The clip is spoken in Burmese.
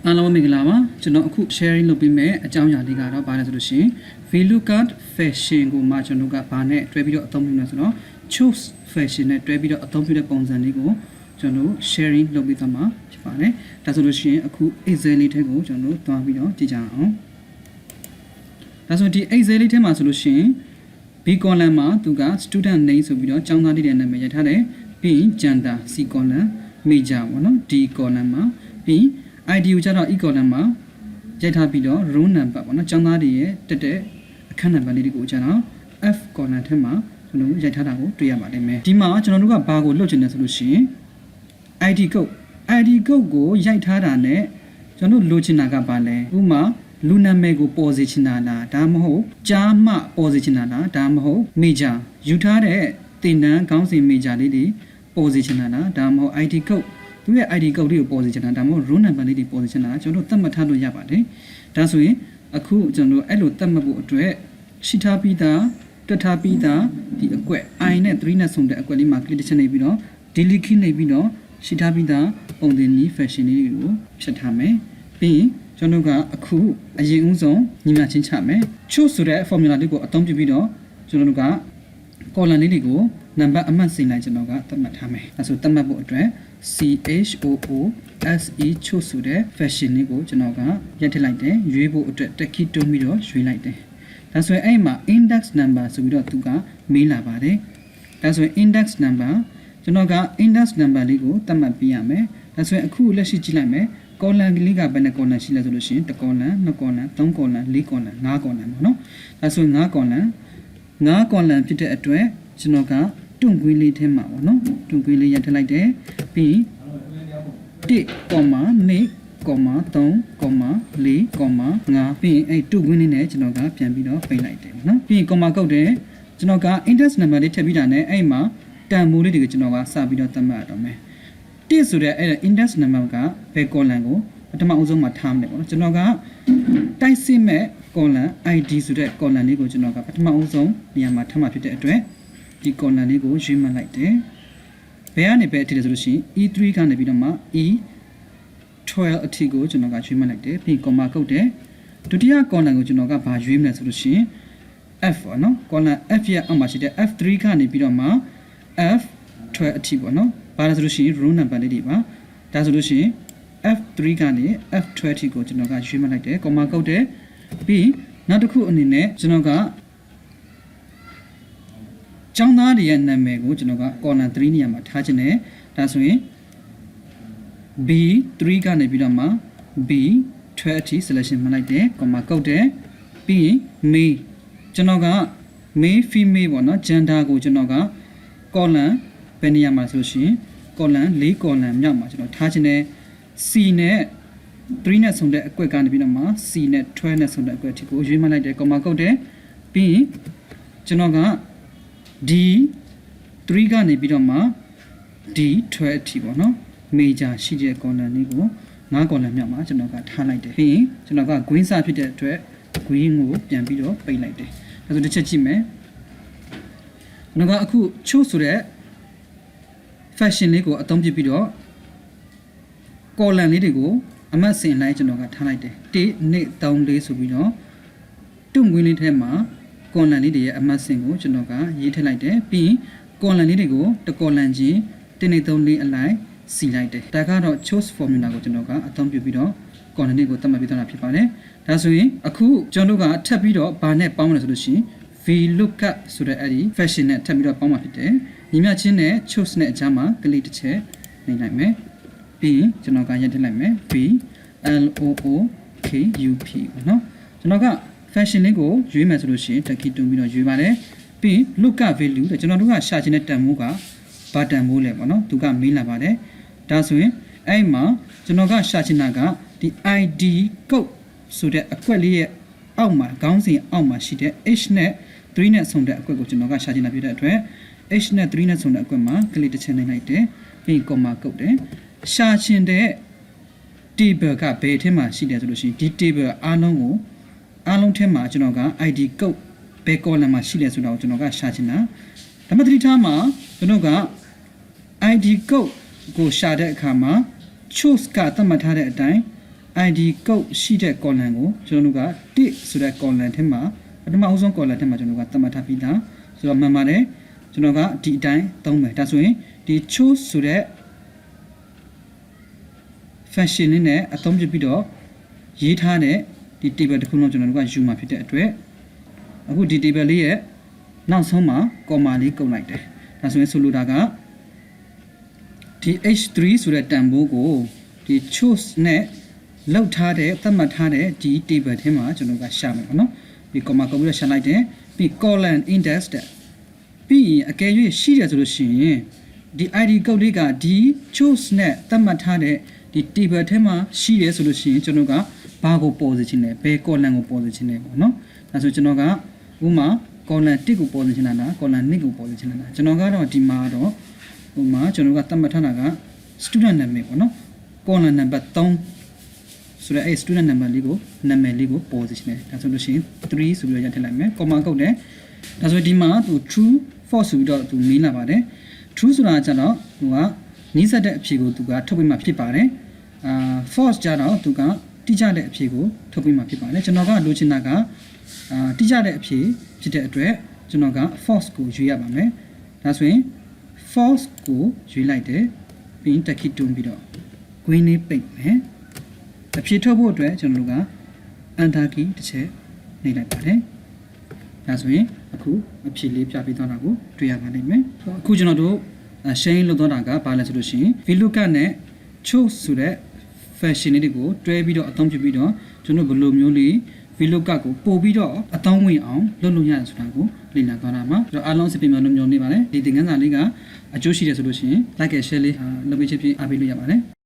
အားလုံးမင်္ဂလာပါကျွန်တော်အခု sharing လုပ်ပေးမယ်အကြောင်းအရာလေးကတော့ဘာလဲဆိုလို့ရှိရင် Vlookup fashion ကိုမှကျွန်တော်ကဘာနဲ့တွဲပြီးတော့အသုံးပြုနေဆိုတော့ choose fashion နဲ့တွဲပြီးတော့အသုံးပြုတဲ့ပုံစံလေးကိုကျွန်တော် sharing လုပ်ပေးသွားမှာဖြစ်ပါတယ်ဒါဆိုလို့ရှိရင်အခု Excel လေးထဲကိုကျွန်တော်တွားပြီးတော့ကြည့်ကြအောင်ဒါဆိုဒီ Excel လေးထဲမှာဆိုလို့ရှိရင် B column မှာသူက student name ဆိုပြီးတော့ကျောင်းသားလေးရဲ့နာမည်ရိုက်ထားတယ်ပြီးရင် gender C column major ပေါ့နော် D column မှာပြီး ID ကိုကျတော့ E column မှာရိုက်ထားပြီးတော့ row number ပေါ့နော်ကျောင်းသားတွေရဲ့တက်တဲ့အခန်းနံပါတ်လေးတွေကိုကျတော့ F column ထဲမှာကျွန်တော်ရိုက်ထားတာကိုတွေ့ရပါလိမ့်မယ်ဒီမှာကျွန်တော်တို့ကဘာကိုလွတ်ချင်တယ်ဆိုလို့ရှိရင် ID code ကိုရိုက်ထားတာနဲ့ကျွန်တော်လိုချင်တာကဘာလဲဥပမာလူနာမည်ကိုပေါ်စေချင်တာလားဒါမှမဟုတ်ကြားမှပေါ်စေချင်တာလားဒါမှမဟုတ် major ယူထားတဲ့တင်တန်းခေါင်းစဉ် major လေးတွေပေါ်စေချင်တာလားဒါမှမဟုတ် ID code သူရဲ့ ID code လေးကိုပေါ်စေချင်တာဒါမှမဟုတ် row number လေးတွေပေါ်စေချင်တာကျွန်တော်တို့သတ်မှတ်ထားလို့ရပါတယ်ဒါဆိုရင်အခုကျွန်တော်တို့အဲ့လိုသတ်မှတ်ဖို့အတွက်ရှိထားပြီးသားတွက်ထားပြီးသားဒီအကွက် I နဲ့ 3 နဲ့ဆုံတဲ့အကွက်လေးမှာ click တစ်ချက်နေပြီးတော့ delete နေပြီးတော့ရှိထားပြီးသားပုံသင်နည်း fashion လေးတွေကိုဖြတ်ထားမယ်ပြီးရင်ကျွန်တော်ကအခုအရင်ဦးဆုံးညီမချင်းချမယ် choose ဆိုတဲ့ formula လေးကိုအသုံးပြုပြီးတော့ကျွန်တော်တို့က column လေးတွေကိုနံပါတ်အမှတ်စီလိုက်ကျွန်တော်ကသတ်မှတ်ထားမယ်အဲဆိုသတ်မှတ်ဖို့အတွက် CHOOSE choose ဆိုတဲ့ fashion လေးကိုကျွန်တော်ကရိုက်ထည့်လိုက်တယ်ရွေးဖို့အတွက်တက်ခီတွန်းပြီးတော့ရွေးလိုက်တယ်ဒါဆိုရင်အဲ့မှာ index number ဆိုပြီးတော့သူကမေးလာပါတယ်ဒါဆိုရင် index number ကျွန်တော်က index number လေးကိုသတ်မှတ်ပေးရမယ်ဒါဆိုရင်အခုလက်ရှိကြည့်လိုက်မယ်column လေးကဘယ်နှ column ရှိလဲဆိုလို့ရှိရင် 1 column 2 column 3 column 4 column 5 column ပေါ့နော်ဒါဆိုရင်5 column ဖြစ်တဲ့အတွက်ကျွန်တော်ကတွန့်ကွင်းလေးထဲမှာပေါ့နော်တွန့်ကွင်းလေးရထည့်လိုက်တယ်ပြီး1.2.3.4.5ပြီးရင်အဲ့တွန့်ကွင်းလေးနဲ့ကျွန်တော်ကပြန်ပြီးတော့ပိတ်လိုက်တယ်နော်ပြီးရင် comma ကုတ်တယ်ကျွန်တော်က index number လေးထည့်ပြီးတာနဲ့အဲ့မှာတန်မိုးလေးတွေကိုကျွန်တော်ကစပြီးတော့သတ်မှတ်ရတော့မယ်1ဆိုတဲ့အဲ့ index number ကဘယ် column ကိုပထမအဆုံးမှာထားမယ်ပေါ့နော်ကျွန်တော်ကတိုက်စစ်မဲ့ column ID ဆိုတဲ့ column လေးကိုကျွန်တော်ကပထမအဆုံးနေရာမှာထားမှာဖြစ်တဲ့အတွက်ဒီ column လေးကိုရွေးမှတ်လိုက်တယ်ဘယ်ကနေပဲအထိလဲဆိုလို့ရှိရင် E3 ကနေပြီးတော့မှ E12 အထိကိုကျွန်တော်ကရွေးမှတ်လိုက်တယ်ပြီး comma ကုတ်တယ်ဒုတိယ column ကိုကျွန်တော်ကဘာရွေးမလဲဆိုလို့ရှိရင် F ပေါ့နော် column F ရဲ့အောက်မှာရှိတဲ့ F3 ကနေပြီးတော့မှ F12 အထိပေါ့နော်ဘာလဲဆိုလို့ရှိရင် row number လေးတွေပါဒါဆိုလို့ရှိရင် F3 ကနေ F12 အထိကိုကျွန်တော်ကရွေးမှတ်လိုက်တယ် comma ကုတ်တယ်ပြီးနောက်တစ်ခုအနေနဲ့ကျွန်တော်ကကျောင်းသားတွေရဲ့နာမည်ကိုကျွန်တော်က column 3နေရာမှာထားခြင်းနဲ့ဒါဆိုရင် B3 ကနေပြီးတော့မှ B12 အထိ selection မှတ်လိုက်တယ် comma ကုတ်တယ်ပြီးရင် male ကျွန်တော်က male female ပေါ့နော် gender ကိုကျွန်တော်က column ဘယ်နေရာမှာဆိုလို့ရှိရင် column 4 column မြောက်မှာကျွန်တော်ထားခြင်းနဲ့ C နဲ့3နဲ့ဆုံတဲ့အကွက်ကနေပြီးတော့မှ C နဲ့12နဲ့ဆုံတဲ့အကွက်အထိကိုရွေးမှတ်လိုက်တယ် comma ကုတ်တယ်ပြီးရင်ကျွန်တော်ကD3 ကနေပြီးတော့မှ D12 အထိပေါ့နော် major ရှိတဲ့ column လေးကို5 column မြောက်မှာကျွန်တော်ကထားလိုက်တယ်ပြီးရင်ကျွန်တော်က green စဖြစ်တဲ့အတွက် green ကိုပြန်ပြီးတော့ပိတ်လိုက်တယ်ဒါဆိုတစ်ချက်ကြည့်မယ်ကျွန်တော်ကအခု choose ဆိုတဲ့ fashion လေးကိုအသုံးပြုပြီးတော့ column လေးတွေကိုအမှတ်စဉ်လိုက်ကျွန်တော်ကထားလိုက်တယ်1 2 3 4ဆိုပြီးတော့တွန့်ကွင်းလေးထဲမှာcolumn လေးတွေရဲ့အမှတ်စဉ်ကိုကျွန်တော်ကရေးထည့်လိုက်တယ်ပြီးရင် column လေးတွေကိုတစ် column ချင်း1 2 3 4အလိုက်စီလိုက်တယ်ဒါကတော့ choose formula ကိုကျွန်တော်ကအသုံးပြုပြီးတော့ column လေးကိုသတ်မှတ်ပေးတာဖြစ်ပါတယ်ဒါဆိုရင်အခုကျွန်တော်တို့ကထပ်ပြီးတော့ဘာနဲ့ပေါင်းမလဲဆိုလို့ရှိရင် Vlookup ဆိုတဲ့အဲ့ဒီ fashion နဲ့ထပ်ပြီးတော့ပေါင်းမှာဖြစ်တယ်ညီမချင်းနဲ့ choose နဲ့အကြားမှာ click တစ်ချက်နှိပ်လိုက်မယ်ပြီးရင်ကျွန်တော်ကရိုက်ထည့်လိုက်မယ် Vlookup ပေါ့နော်ကျွန်တော်က fashion လေးကိုရွေးမယ်ဆိုလို့ရှိရင်တက်ခီတွန်းပြီးတော့ရွေးပါတယ်ပြီး lookup value တဲ့ကျွန်တော်တို့ကရှာချင်တဲ့တန်ဖိုးကဘာတန်ဖိုးလဲပေါ့နော်သူကမေးလာပါတယ်ဒါဆိုရင်အဲ့မှာကျွန်တော်ကရှာချင်တာကဒီ ID code ဆိုတဲ့အကွက်လေးရဲ့အောက်မှာခေါင်းစဉ်အောက်မှာရှိတဲ့ H နဲ့3နဲ့ဆုံတဲ့အကွက်ကိုကျွန်တော်ကရှာချင်တာဖြစ်တဲ့အတွက် H နဲ့3နဲ့ဆုံတဲ့အကွက်မှာ click တစ်ချက်နှိပ်လိုက်တယ်ပြီး comma ကုတ်တယ်ရှာချင်တဲ့ table ကဘယ်ထဲမှာရှိတယ်ဆိုလို့ရှိရင်ဒီ table အားလုံးထဲမှာကျွန်တော်က ID code ဘယ် column မှာရှိလဲဆိုတာကိုကျွန်တော်ကရှာချင်တာဒါမှမဟုတ်ဒီထားမှာကျွန်တော်က ID code ကိုရှာတဲ့အခါမှာ choose ကသတ်မှတ်ထားတဲ့အတိုင်း ID code ရှိတဲ့ column ကိုကျွန်တော်တို့ကတစ်ဆိုတဲ့ column ထဲမှာပထမအဆုံး column ထဲမှာကျွန်တော်တို့ကသတ်မှတ်ထားပြီးသားဆိုတော့မှန်ပါတယ်ကျွန်တော်ကဒီအတိုင်းသုံးမယ်ဒါဆိုရင်ဒီ choose ဆိုတဲ့ function လေးနဲ့အသုံးပြုပြီးတော့ရေးထားတဲ့ဒီ table တစ်ခုလုံးကျွန်တော်တို့ကယူမှာဖြစ်တဲ့အတွက်အခုဒီ table လေးရဲ့နောက်ဆုံးမှာ comma လေးကုတ်လိုက်တယ်ဒါဆိုရင်ဆိုလိုတာကဒီ h3 ဆိုတဲ့တန်ဖိုးကိုဒီ choose နဲ့လောက်ထားတဲ့သတ်မှတ်ထားတဲ့ဒီ table ထဲမှာကျွန်တော်ကရှာမယ်ပေါ့နော်ဒီ comma ကုတ်ပြီးတော့ရှာလိုက်တယ်ပြီး column index တဲ့ပြီးရင်အကယ်၍ရှိတယ်ဆိုလို့ရှိရင်ဒီ id ကုတ်လေးကဒီ choose နဲ့သတ်မှတ်ထားတဲ့ဒီ table ထဲမှာရှိတယ်ဆိုလို့ရှိရင်ကျွန်တော်ကဘာကိုပေါ်စေချင်လဲဘယ် column ကိုပေါ်စေချင်လဲပေါ့နော်ဒါဆိုကျွန်တော်ကဥမာ column 1ကိုပေါ်စေချင်တာလား column 2ကိုပေါ်စေချင်တာလားကျွန်တော်ကတော့ဒီမှာတော့ဥမာကျွန်တော်ကသတ်မှတ်ထားတာက student name ပေါ့နော် column number 3ဆိုတော့အဲ့ student number လေးကိုနာမည်လေးကိုပေါ်စေချင်တယ်ဒါဆိုလို့ရှိရင်3ဆိုပြီးတော့ရထည့်လိုက်မယ် comma ကုတ်တယ်ဒါဆိုဒီမှာသူ true false ဆိုပြီးတော့သူမေးလာပါတယ် true ဆိုတာကျတော့သူကနီးစပ်တဲ့အဖြေကိုသူကထုတ်ပေးမှဖြစ်ပါတယ်false ကျတော့သူကတိကျတဲ့အဖြေကိုထုတ်ပေးမှဖြစ်ပါတယ်ကျွန်တော်ကလိုချင်တာကတိကျတဲ့အဖြေဖြစ်တဲ့အတွက်ကျွန်တော်က false ကိုရွေးရပါမယ်ဒါဆိုရင် false ကိုရွေးလိုက်တယ်ပြီးရင်တက်ခိတွန်းပြီးတော့ green လေးပိတ်မယ်အဖြေထုတ်ဖို့အတွက်ကျွန်တော်တို့က enter key တစ်ချက်နှိပ်လိုက်ပါတယ်ဒါဆိုရင်အခုအဖြေလေးပြပေးသွားတာကိုတွေ့ရပါလိမ့်မယ်အခုကျွန်တော်တို့share လုပ်သွားတာကဘာလဲဆိုလို့ရှိရင် vlookup နဲ့ choose ဆိုတဲ့ function လေးတွေကိုတွဲပြီးတော့အသုံးပြုပြီးတော့ကျွန်တော်ဘယ်လိုမျိုးလေး vlookup ကိုပို့ပြီးတော့အသုံးဝင်အောင်လုပ်လို့ရတယ်ဆိုတာကိုလေ့လာသွားတာမှာကျွန်တော်အားလုံးစပင်မျိုးမျိုးနေပါတယ်ဒီသင်ခန်းစာလေးကအကျိုးရှိတယ်ဆိုလို့ရှိရင် like and share လေးလုပ်ပေးချင်အားပေးလို့ရပါတယ်